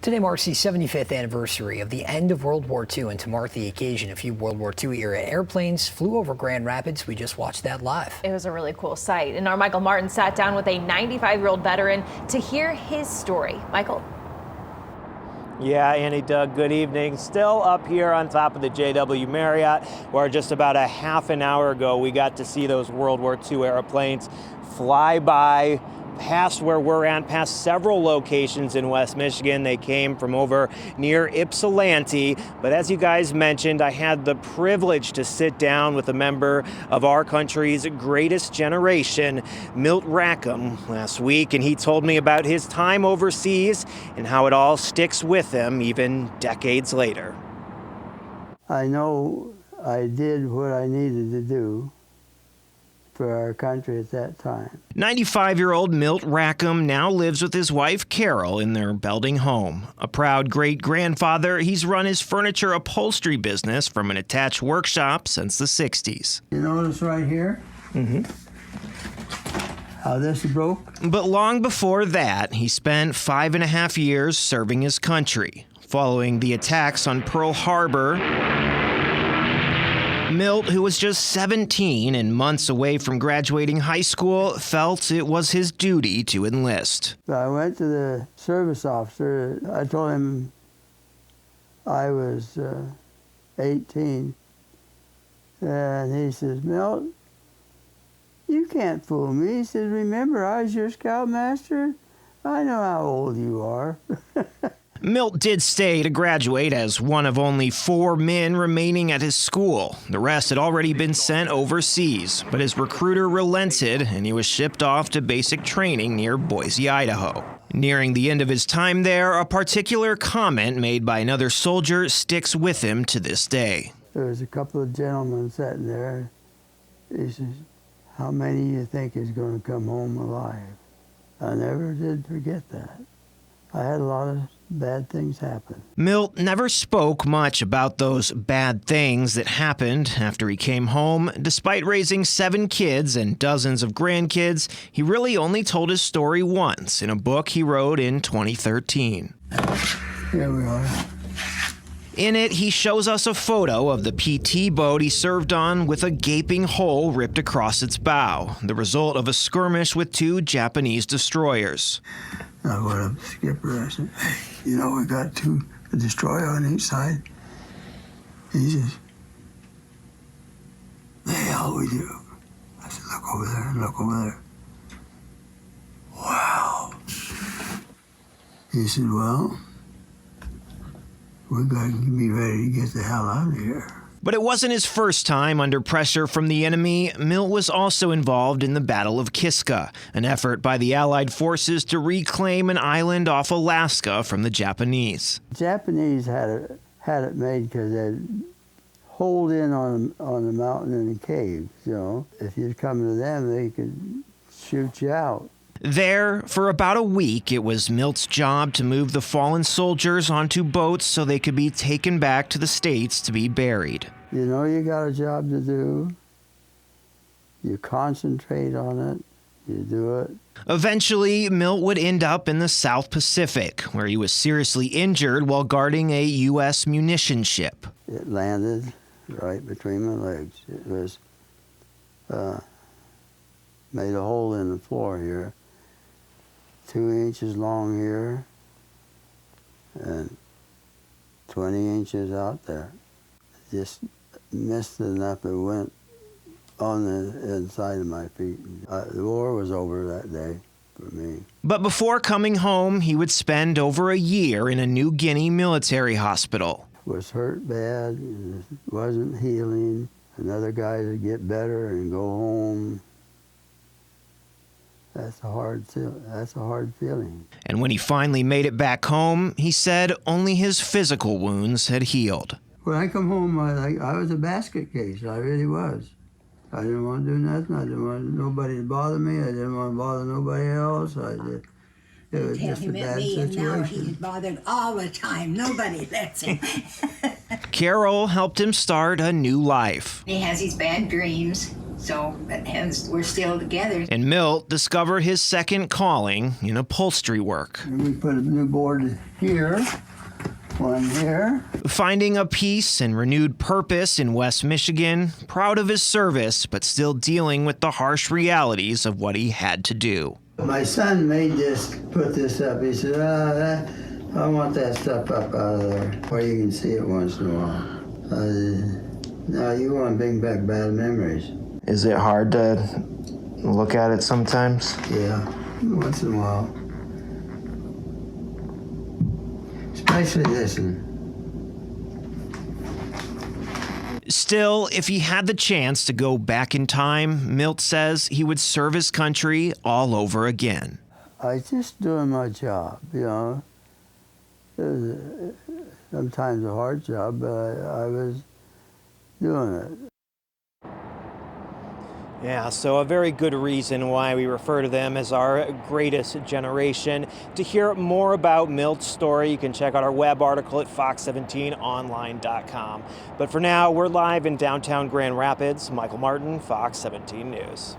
Today marks the 75th anniversary of the end of World War II, and to mark the occasion, a few World War II era airplanes flew over Grand Rapids. We just watched that live. It was a really cool sight, and our Michael Martin sat down with a 95-year-old veteran to hear his story. Michael? Yeah, Annie, Doug, good evening. Still up here on top of the JW Marriott, where just about a half an hour ago we got to see those World War II airplanes fly by past where we're at, past several locations in West Michigan. They came from over near Ypsilanti. But as you guys mentioned, I had the privilege to sit down with a member of our country's greatest generation, Milt RACKHAM, last week, and he told me about his time overseas and how it all sticks with him even decades later. I know I did what I needed to do for our country at that time. 95-year-old Milt RACKHAM now lives with his wife Carol in their Belding home. A proud great-grandfather, he's run his furniture upholstery business from an attached workshop since the 60s. You notice right here? How this broke? But long before that, he spent 5.5 years serving his country. Following the attacks on Pearl Harbor, Milt, who was just 17 and months away from graduating high school, felt it was his duty to enlist. I went to the service officer. I told him I was 18. And he says, Milt, you can't fool me. He says, remember, I was your scoutmaster. I know how old you are. Milt did stay to graduate as one of only 4 men remaining at his school. The rest had already been sent overseas, but his recruiter relented and he was shipped off to basic training near Boise, Idaho. Nearing the end of his time there, a particular comment made by another soldier sticks with him to this day. There was a couple of gentlemen sitting there. He says, how many do you think is going to come home alive? I never did forget that. I had a lot of bad things happen. Milt never spoke much about those bad things that happened after he came home. Despite raising 7 kids and dozens of grandkids, he really only told his story once in a book he wrote in 2013. Here we are. In it, he shows us a photo of the PT boat he served on with a gaping hole ripped across its bow, the result of a skirmish with 2 Japanese destroyers. I went up to the skipper. I said, hey, you know, we got a destroyer on each side. He says, the hell we do. I said, look over there, look over there. Wow. He said, well, we got to be ready to get the hell out of here. But it wasn't his first time under pressure from the enemy. Milt was also involved in the Battle of Kiska, an effort by the Allied forces to reclaim an island off Alaska from the Japanese. The Japanese had it made because they'd hold in on the mountain in the caves, you know. If you'd come to them, they could shoot you out. There, for about a week, it was Milt's job to move the fallen soldiers onto boats so they could be taken back to the States to be buried. You know you got a job to do. You concentrate on it. You do it. Eventually, Milt would end up in the South Pacific, where he was seriously injured while guarding a U.S. munition ship. It landed right between my legs. It was made a hole in the floor here. 2 inches long here and 20 inches out there. Just missed enough it went on the inside of my feet. The war was over that day for me. But before coming home, he would spend over a year in a New Guinea military hospital. Was hurt bad, wasn't healing. Another guy to get better and go home. That's a hard feeling. And when he finally made it back home, he said only his physical wounds had healed. When I come home, I was a basket case. I really was. I didn't want to do nothing. I didn't want nobody to bother me. I didn't want to bother nobody else. It was just a bad situation. Now he's bothered all the time. Nobody lets him. Carol helped him start a new life. He has these bad dreams. So, but hence, we're still together. And Milt discovered his second calling in upholstery work. We put a new board here, one here. Finding a peace and renewed purpose in West Michigan, proud of his service, but still dealing with the harsh realities of what he had to do. My son made this, put this up. He said, I want that stuff up out of there where you can see it once in a while. No, you want to bring back bad memories. Is it hard to look at it sometimes? Yeah, once in a while. Especially this one. Still, if he had the chance to go back in time, Milt says he would serve his country all over again. I was just doing my job, you know. It was sometimes a hard job, but I was doing it. Yeah, so a very good reason why we refer to them as our greatest generation. To hear more about Milt's story, you can check out our web article at fox17online.com. But for now, we're live in downtown Grand Rapids. Michael Martin, Fox 17 News.